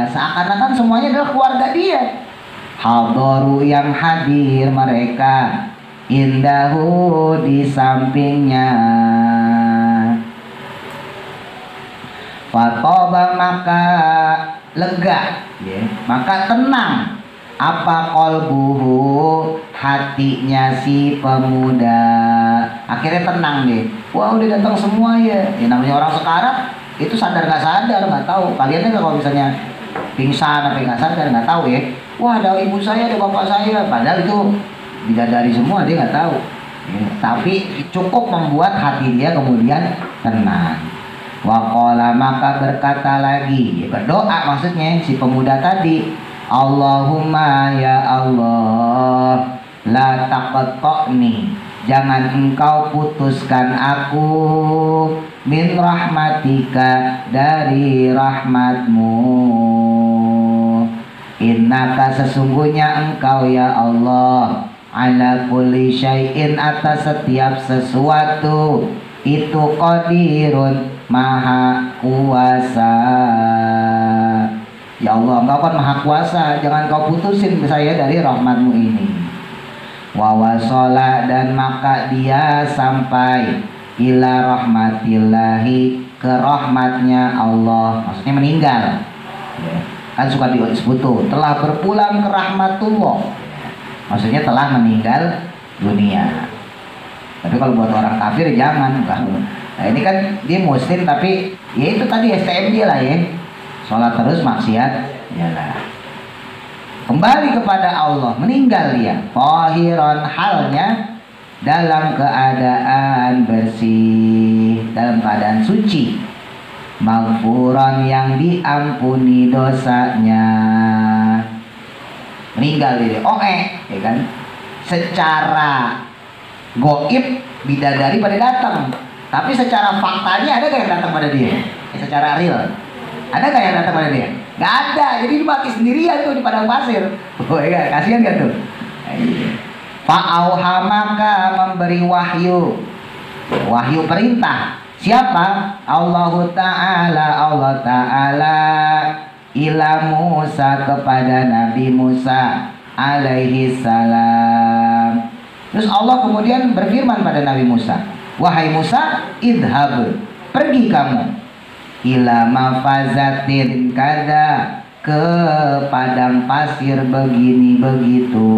Seakan-akan semuanya adalah keluarga dia. Hadaru yang hadir mereka, indahu di sampingnya. Fatoba maka lega, ya, maka tenang. Apa kolbuhu hatinya si pemuda. Akhirnya tenang deh. Wah udah datang semua ya. Ya namanya orang sekarang itu sadar nggak sadar nggak tahu. Kalian kan kalau misalnya pingsan apa nggak sadar nggak tahu ya. Wah ada ibu saya ada bapak saya. Padahal itu bidadari semua dia nggak tahu. Ya, tapi cukup membuat hati dia kemudian tenang. Waqala maka berkata lagi, ya, berdoa maksudnya si pemuda tadi. Allahumma ya Allah la taqta'ni, jangan engkau putuskan aku min rahmatika dari rahmatmu. Innaka sesungguhnya engkau ya Allah ala kulli syai'in atas setiap sesuatu itu qadirun maha kuasa. Ya Allah, engkau kan maha kuasa, jangan kau putusin saya dari rahmatmu ini. Wa wasala dan maka dia sampai ila rahmatillahi ke rahmatnya Allah. Maksudnya meninggal ya. Kan suka disebut tuh telah berpulang ke rahmatullah, maksudnya telah meninggal dunia. Tapi kalau buat orang kafir jangan. Nah ini kan dia muslim tapi ya itu tadi STM dia lah ya. Sholat terus maksiat yalah. Kembali kepada Allah, meninggal dia. Tahiran halnya dalam keadaan bersih, dalam keadaan suci. Maghfuran yang diampuni dosanya. Meninggal dia. Ya kan? Secara goib bidadari pada datang. Tapi secara faktanya ada gak yang datang pada dia? Secara real ada gak yang datang pada dia? Gak ada, jadi dia mati sendirian tuh di padang pasir. Oh iya, kasihan kan tuh. Fa'auha maka memberi wahyu, wahyu perintah. Siapa? Allah Ta'ala ila Musa kepada Nabi Musa alaihi salam. Terus Allah kemudian berfirman pada Nabi Musa, wahai Musa, idhab, pergi kamu ila mafazatin kada, ke padang pasir begini begitu.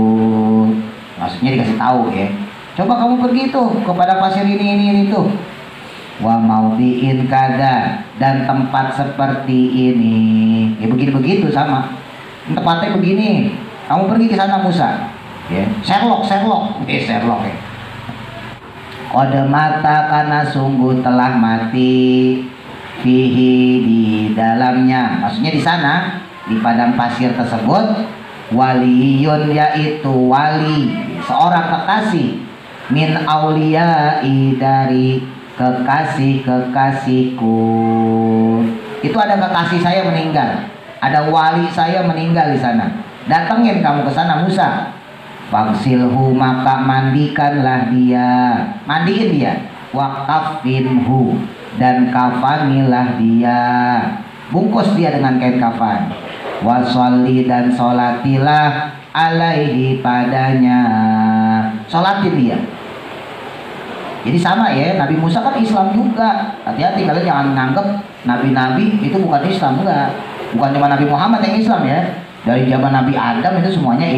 Maksudnya dikasih tahu ya. Coba kamu pergi tuh ke padang pasir ini tuh. Wa maudhi'in kada, dan tempat seperti ini. Ya begini begitu sama. Tempatnya begini. Kamu pergi ke sana Musa. Ya. Sherlock ya. Kode mata karena sungguh telah mati fihi di dalamnya, maksudnya di sana di padang pasir tersebut, waliyun yaitu wali, seorang kekasih, min auliyai dari kekasih-kekasihku. Itu ada kekasih saya meninggal, ada wali saya meninggal di sana. Datengin kamu ke sana Musa. Faksilhu maka mandikanlah dia, mandiin dia. Wakafinhu dan kafanilah dia, bungkus dia dengan kain kafan. Wasolli dan solatilah alaihi padanya, solatin dia. Jadi sama ya, Nabi Musa kan Islam juga. Hati-hati kalian jangan nganggep nabi-nabi itu bukan Islam, enggak. Bukan cuma Nabi Muhammad yang Islam ya. Dari zaman Nabi Adam itu semuanya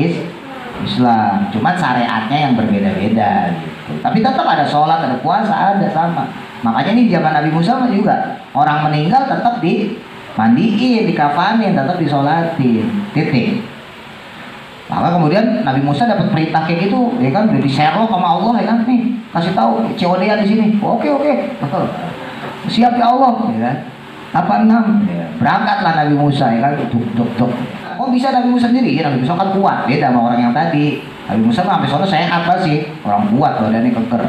Islam. Cuma syariatnya yang berbeda-beda gitu. Tapi tetap ada sholat, ada puasa, ada sama. Makanya nih zaman Nabi Musa juga orang meninggal tetap dimandiin, dikafanin, tetap disolatin. Titik. Maka kemudian Nabi Musa dapat perintah kayak gitu, ya kan, udah di-share sama Allah ya kan, nih kasih tahu COD-an di sini. Oke. Siap ya Allah, ya kan. 86 ya. Berangkatlah Nabi Musa ya kan, duk. Kok bisa Nabi Musa sendiri? Ya, Nabi Musa kan kuat, beda sama orang yang tadi. Nabi Musa sampai sana sehat sih, orang kuat badannya keker.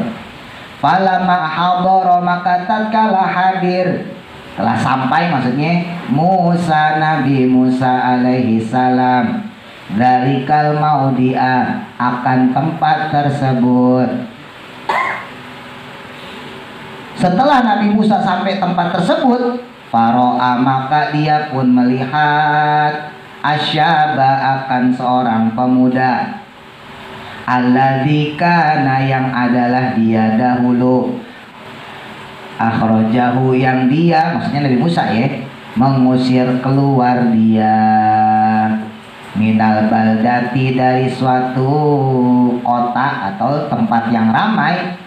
Falamma hadara maka tatkala hadir, telah sampai maksudnya Musa, Nabi Musa alaihi salam, Zalikal maudi'a, akan tempat tersebut. Setelah Nabi Musa sampai tempat tersebut, faro'a maka dia pun melihat asyaba, akan seorang pemuda, alladzi kana, yang adalah dia dahulu, akhrajahu, yang dia maksudnya Nabi Musa ya, mengusir keluar dia, minal baldati, dari suatu kota atau tempat yang ramai,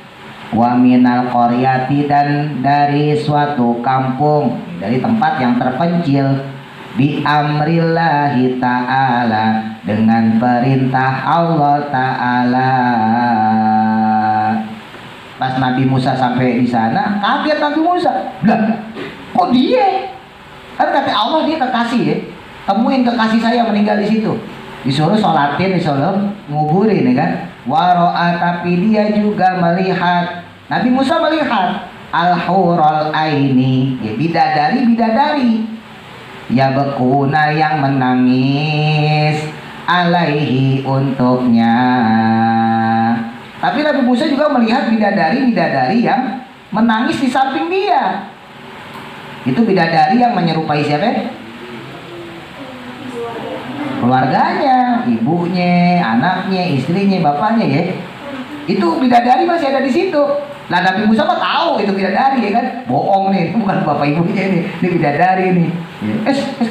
wa minal qaryati, dan dari suatu kampung, dari tempat yang terpencil, bi amrillahi ta'ala, dengan perintah Allah Ta'ala. Pas Nabi Musa sampai di sana, kaget Nabi Musa. Lah, kok dia? Kan kata Allah dia kekasih ya. Temuin kekasih saya meninggal di situ. Disuruh sholatin, disuruh nguburin ya kan. Waro'a, tapi dia juga melihat. Nabi Musa melihat al-hurul aini, ya, bidadari. Ya bekuna, yang menangis, alaihi, untuknya. Tapi Nabi Musa juga melihat bidadari yang menangis di samping dia. Itu bidadari yang menyerupai siapa? Keluarganya, ibunya, anaknya, istrinya, bapaknya ya. Itu bidadari masih ada di situ. Nah Nabi Musa mah tahu itu bidadari ya kan. Bohong nih, bukan bapak ibunya ini bidadari nih.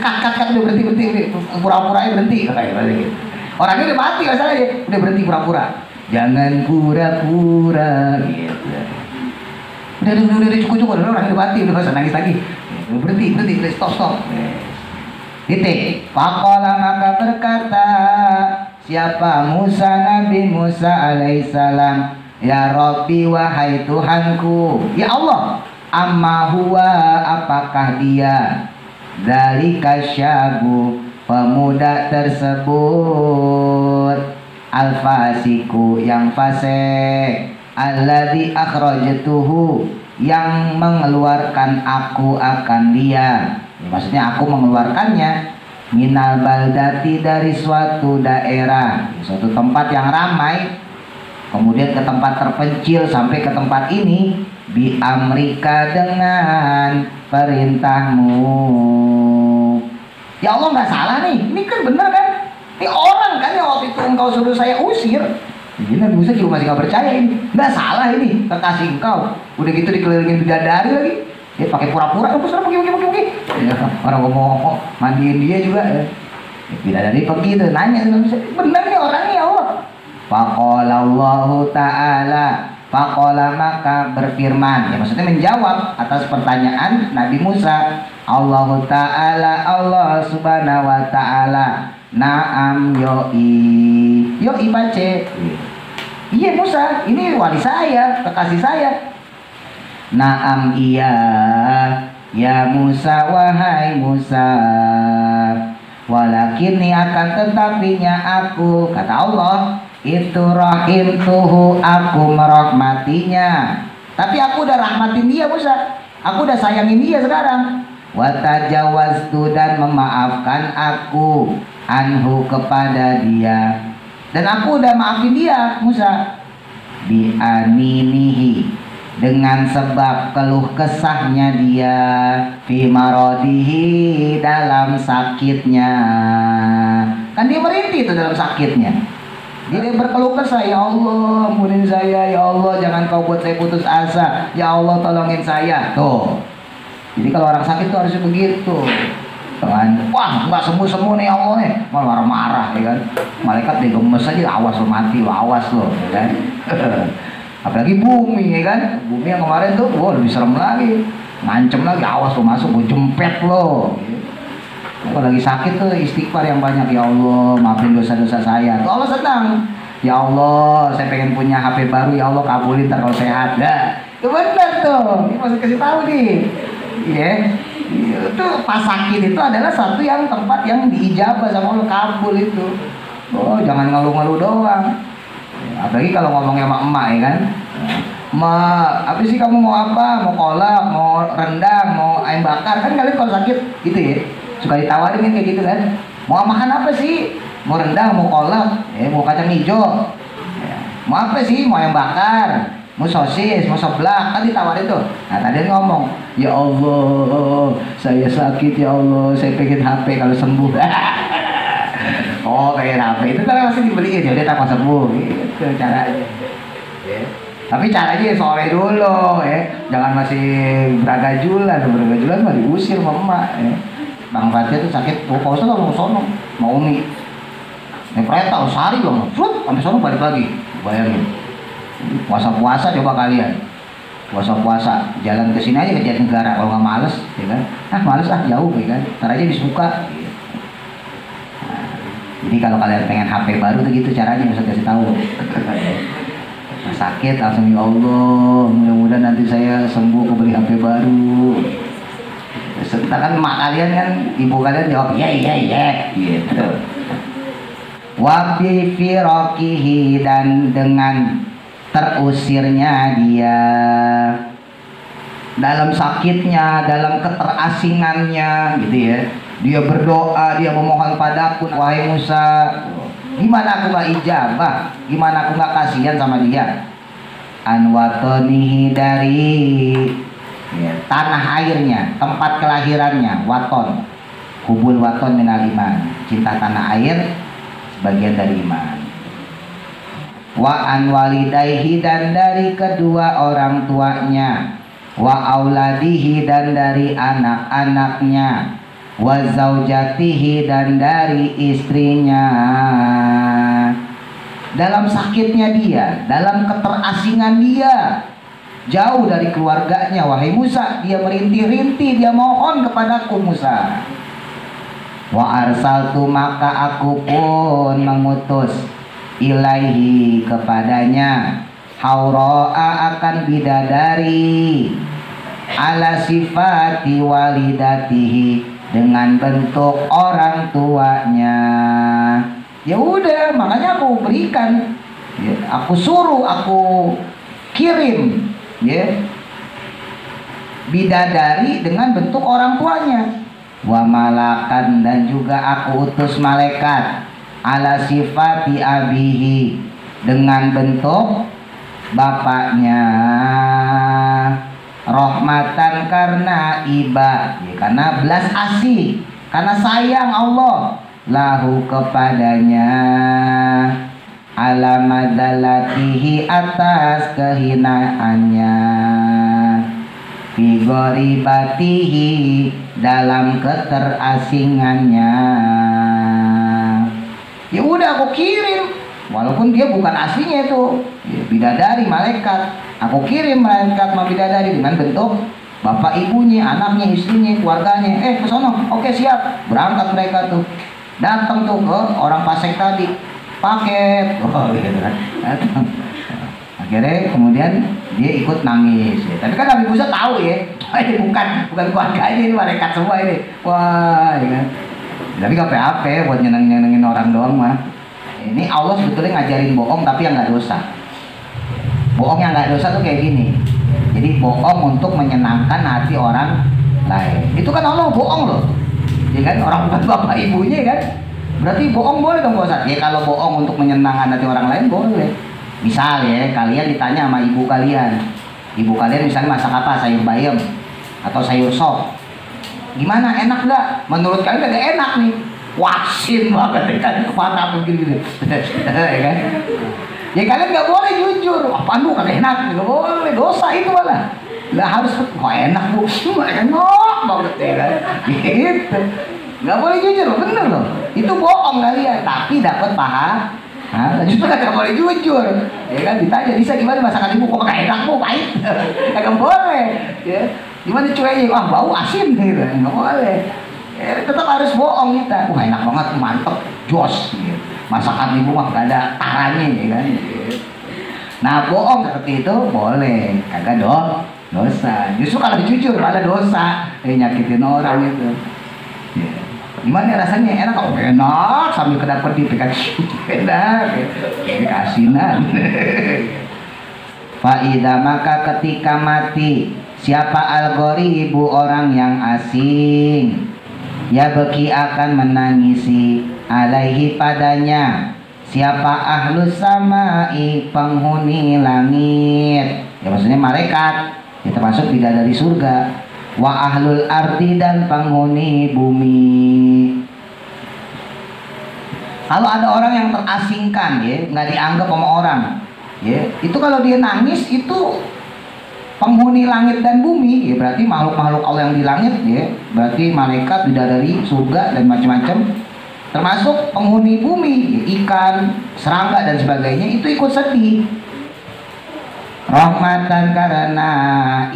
Kat udah berhenti, pura-pura berhenti kayak gitu. Orangnya udah mati masalahnya, udah berhenti pura-pura. Jangan pura-pura gitu. Udah cukup, orang udah mati, udah nggak usah nangis lagi. Berhenti, udah stop. Titik. Faqala, maka berkata siapa Musa, Nabi Musa alaihissalam, ya Rabbi, wahai Tuhanku, ya Allah, amma huwa, apakah dia, dzalika syabu, pemuda tersebut, al-fasiku, yang fasik, alladzi akhrajtuhu, yang mengeluarkan aku akan dia. Ya, maksudnya aku mengeluarkannya minal baldati, dari suatu daerah, suatu tempat yang ramai, kemudian ke tempat terpencil sampai ke tempat ini, bi amrika, dengan perintahmu. Ya Allah, nggak salah nih, ini kan benar kan, ini orang kan yang waktu itu engkau suruh saya usir. Jadi Nabi Musa juga masih nggak percaya, ini nggak salah, ini kekasih engkau, udah gitu dikelilingin bidadari lagi. Dia pakai pura-pura, kamu suruh pergi. Ya, orang ngomong mandiin dia juga ya. Bidadari pergi tuh, nanya bener nih orangnya ya Allah. Faqala Allahu Ta'ala, faqala, maka berfirman, ya maksudnya menjawab atas pertanyaan Nabi Musa. Allahu Ta'ala, Allah Subhanahu wa Ta'ala, na'am, yoi baca. Iya Musa, ini wali saya, kekasih saya. Naam, iya ya Musa, wahai Musa, walakinni, akan tetapinya aku, kata Allah, itu rahimtuhu, aku merahmatinya. Tapi aku udah rahmatin dia Musa, aku udah sayangin dia sekarang. Watajawaztu, dan memaafkan aku, anhu, kepada dia. Dan aku udah maafin dia, Musa. Bi'aninihi, dengan sebab keluh kesahnya dia, fi maradihi, dalam sakitnya. Kan dia merintih itu dalam sakitnya. Dia berkeluh kesah, ya Allah, ampunin saya, ya Allah, jangan kau buat saya putus asa, ya Allah tolongin saya. Tuh. Jadi kalau orang sakit tuh harusnya begitu. Kan, wah nggak sembuh-sembuh nih ya Allah nih, malah marah-marah ya kan. Malaikat dia gemes aja, awas lo mati, lo awas lo, ya kan. Apalagi bumi ya kan, bumi yang kemarin tuh, wah lebih serem lagi, ngancem lagi, awas lo masuk, gue jempet lo. Kalau lagi sakit tuh istighfar yang banyak, ya Allah maafin dosa-dosa saya. Tuh Allah senang. Ya Allah, saya pengen punya HP baru, ya Allah kabulin ntar kalau sehat. Dah, itu benar tuh. Ini masih kasih tahu nih. Iya. Itu pas sakit itu adalah satu yang tempat yang diijabah sama Allah, kabul itu. Oh, jangan ngeluh-ngeluh doang. Apalagi kalau ngomongnya sama emak ya kan. Ma, apa sih kamu mau apa? Mau kolak, mau rendang, mau ayam bakar? Kan kalian kalau sakit gitu ya. Suka ditawarin kan kayak gitu kan. Mau makan apa sih? Mau rendang, mau kolak, mau kacang hijau. Ya. Mau apa sih? Mau ayam bakar, mau sosis, mau seblak, kan ditawarin tuh. Nah tadi ngomong, ya Allah, saya sakit ya Allah, saya pengen HP kalau sembuh. Oh pengen HP itu kan masih dibeliin, jadi tak sembuh. Gitu caranya. Ya. Tapi caranya sore dulu, jangan masih beragajulan mah diusir sama emak. Bang Fatia tuh sakit, Pak Ustadz mau sono, mau umi. Naik kereta, sehari loh, sampai sono balik lagi. Bayangin. Puasa-puasa coba kalian. Puasa-puasa, jalan ke sini aja ke Jatinegara kalau nggak males, ya kan? Males jauh, ya kan? Ntar aja disuka. Nah, jadi kalau kalian pengen HP baru tuh gitu caranya, bisa kasih tahu. Sakit langsung, ya Allah, mudah-mudahan nanti saya sembuh, aku beli HP baru. Sedangkan mak kalian kan, ibu kalian jawab iya gitu. Wabi firokihi, dan dengan terusirnya dia, dalam sakitnya, dalam keterasingannya gitu ya, dia berdoa, dia memohon padaku, wahai Musa, gimana aku gak ijabah, gimana aku gak kasihan sama dia. Anwatonihi, dari tanah airnya, tempat kelahirannya, waton, hubul waton minal iman, cinta tanah air sebagian dari iman. Wa an walidayhi, dan dari kedua orang tuanya, wa auladihi, dan dari anak-anaknya, wa zaujatihi, dan dari istrinya. Dalam sakitnya dia, dalam keterasingan dia, jauh dari keluarganya, wahai Musa, dia merintih-rintih, dia mohon kepadaku Musa. Wa arsaltu, maka aku pun mengutus, ilaihi, kepadanya, haura'a, akan bidadari, ala sifati walidatihi, dengan bentuk orang tuanya. Ya udah, makanya aku berikan, ya, aku suruh, aku kirim, ya, bidadari dengan bentuk orang tuanya. Wa malakan, dan juga aku utus malaikat, ala sifati abihi, dengan bentuk bapaknya, rahmatan, karena iba, ya, karena belas asih, karena sayang Allah, lahu, kepadanya, alamadalatihi, atas kehinaannya, fi gharibatihi, dalam keterasingannya. Ya udah aku kirim, walaupun dia bukan aslinya itu, ya, bidadari malaikat, aku kirim malaikat sama bidadari dengan bentuk bapak ibunya, anaknya, istrinya, keluarganya. Ke sono, oke siap, berangkat mereka tuh, datang tuh ke orang Pasek tadi, paket, gitu kan, datang. Akhirnya kemudian dia ikut nangis, ya. Tapi kan Nabi Musa tahu ya, ini bukan keluarganya, ini malaikat semua ini, wah, ya kan. Tapi gak apa-apa buat nyenengin orang doang mah. Ini Allah sebetulnya ngajarin bohong tapi yang nggak dosa. Bohong yang nggak dosa tuh kayak gini. Jadi bohong untuk menyenangkan hati orang lain. Itu kan Allah bohong loh. Ya kan, orang bukan bapak ibunya kan. Berarti bohong boleh dong Pak Ustadz? Ya kalau bohong untuk menyenangkan hati orang lain boleh. Misal ya, kalian ditanya sama ibu kalian. Ibu kalian misalnya masak apa? Sayur bayam atau sayur sop. Gimana? Enak nggak? Menurut kalian nggak enak nih. Wasin banget kan, mata begini. Ya kan? Ya kalian nggak boleh jujur. Apaan lu kagak enak? Nggak boleh, dosa itu malah. Lah harus, kok enak bu? Enak banget ya kan? Gitu. Nggak boleh jujur, bener loh. Itu bohong kalian, tapi dapat pahala. Nah, justru nggak boleh jujur. Ya kan, ditanya bisa gimana masakan ibu, kok nggak enak bu, pahit. Nggak boleh. Ya. Gimana cueknya? Wah bau asin gitu. Nggak boleh. Ya, tetap harus bohong kita. Wah enak banget, mantep, jos. Gitu. Masakan ibu mah gak ada taranya, ya kan. Nah bohong seperti itu boleh, kagak dong. Dosa. Justru kalau jujur malah dosa. Nyakitin orang itu. Ya. Gimana rasanya? Enak kok? Enak sambil kedap pedip kan. Enak. Kayak asinan. Faida maka ketika mati siapa al-ghori ibu orang yang asing, ya beki akan menangisi alaihi padanya siapa ahlus samai penghuni langit. Ya maksudnya malaikat. Ya, termasuk bidadari surga. Wa ahlul ardi dan penghuni bumi. Kalau ada orang yang terasingkan ya, nggak dianggap sama orang ya, itu kalau dia nangis itu penghuni langit dan bumi ya, berarti makhluk-makhluk Allah yang di langit ya, berarti malaikat, bidadari, surga dan macam-macam, termasuk penghuni bumi ya, ikan, serangga dan sebagainya itu ikut sedih. Rahmatan karena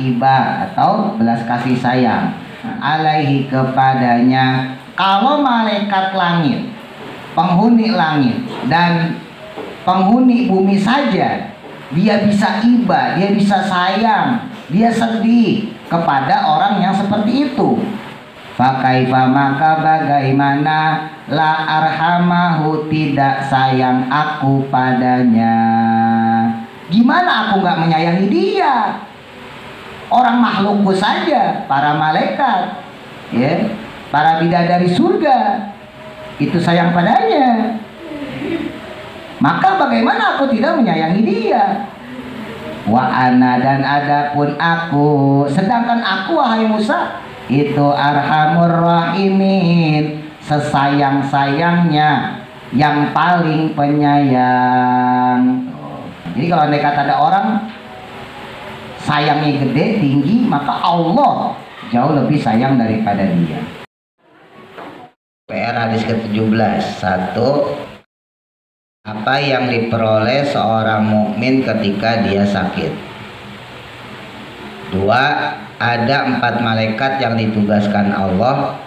iba atau belas kasih sayang alaihi kepadanya. Kalau malaikat langit, penghuni langit dan penghuni bumi saja dia bisa iba, dia bisa sayang, dia sedih kepada orang yang seperti itu, fakaifa maka bagaimana la arhamahu tidak sayang aku padanya. Gimana aku nggak menyayangi dia? Orang makhlukku saja, para malaikat, ya, para bidadari surga, itu sayang padanya. Maka bagaimana aku tidak menyayangi dia? Wa ana dan adapun aku, sedangkan aku wahai Musa, itu arhamur rahimin, sesayang-sayangnya, yang paling penyayang. Jadi kalau andai kata ada orang sayangnya gede, tinggi, maka Allah jauh lebih sayang daripada dia. PR hadis ke-17. 1. Apa yang diperoleh seorang mukmin ketika dia sakit. 2. Ada 4 malaikat yang ditugaskan Allah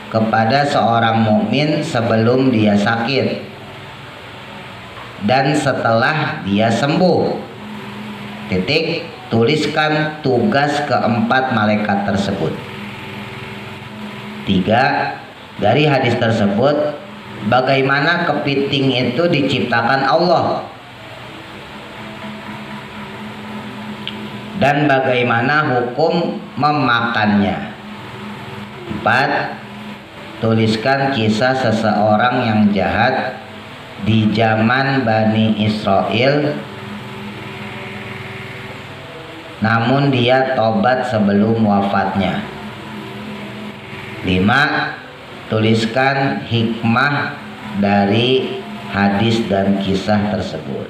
kepada seorang mukmin sebelum dia sakit dan setelah dia sembuh. Titik. Tuliskan tugas keempat malaikat tersebut. 3. Dari hadis tersebut, bagaimana kepiting itu diciptakan Allah dan bagaimana hukum memakannya. 4. Tuliskan kisah seseorang yang jahat di zaman Bani Israel, namun dia tobat sebelum wafatnya. 5. Tuliskan hikmah dari hadis dan kisah tersebut.